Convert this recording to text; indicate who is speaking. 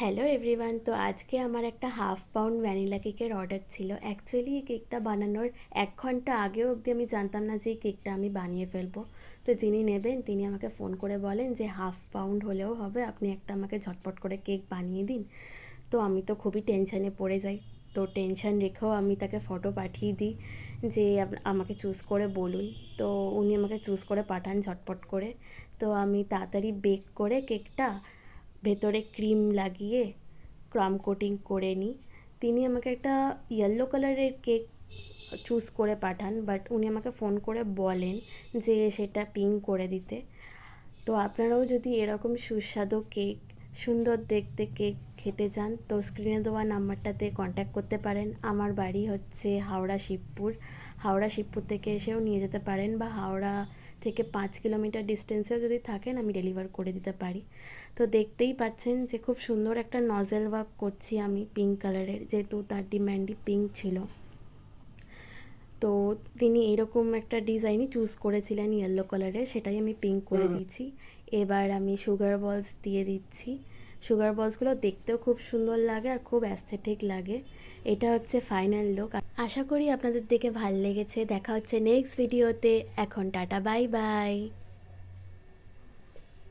Speaker 1: Hello everyone. তো আজকে আমার একটা হাফ পাউন্ড ভ্যানিলা কেকের অর্ডার ছিল। অ্যাকচুয়ালি এই কেকটা বানানোর 1 ঘন্টা আগেও অবধি আমি জানতাম না যে এই কেকটা আমি বানিয়ে ফেলবো। তো যিনি নেবেন তিনি আমাকে ফোন করে বলেন যে হাফ পাউন্ড হলেও হবে, আপনি একটা আমাকে ঝটপট করে কেক বানিয়ে দিন। তো আমি তো খুবই টেনশানে পড়ে যাই। তো টেনশান রেখেও আমি তাকে ফটো পাঠিয়ে দিই যে আমাকে চুজ করে বলুন। তো উনি আমাকে চুজ করে পাঠান ঝটপট করে। তো আমি তাড়াতাড়ি বেক করে কেকটা ভেতরে ক্রিম লাগিয়ে ক্রাম কোটিং করে নিই। তিনি আমাকে একটা ইয়েলো কালারের কেক চুজ করে পাঠান, বাট উনি আমাকে ফোন করে বলেন যে সেটা পিঙ্ক করে দিতে। তো আপনারাও যদি এরকম সুস্বাদু কেক, সুন্দর দেখতে কেক খেতে চান তো স্ক্রিনে দেওয়া নাম্বারটাতে কন্ট্যাক্ট করতে পারেন। আমার বাড়ি হচ্ছে হাওড়া শিবপুর থেকে এসেও নিয়ে যেতে পারেন, বা হাওড়া থেকে 5 কিলোমিটার ডিস্টেন্সেও যদি থাকেন আমি ডেলিভার করে দিতে পারি। তো দেখতেই পাচ্ছেন যে খুব সুন্দর একটা নজেল ওয়ার্ক করছি আমি পিঙ্ক কালারের, যেহেতু তার ডিম্যান্ডই পিঙ্ক ছিল। তো তিনি এরকম একটা ডিজাইনই চুজ করেছিলেন ইয়েলো কালারের, সেটাই আমি পিঙ্ক করে দিয়েছি। এবার আমি সুগার বলস দিয়ে দিচ্ছি। সুগার বলসগুলো দেখতেও খুব সুন্দর লাগে আর খুব অ্যাস্থেটিক লাগে। এটা হচ্ছে ফাইনাল লুক। আশা করি আপনাদের দেখে ভালো লেগেছে। দেখা হচ্ছে নেক্সট ভিডিওতে। এখন টাটা, বাই বাই।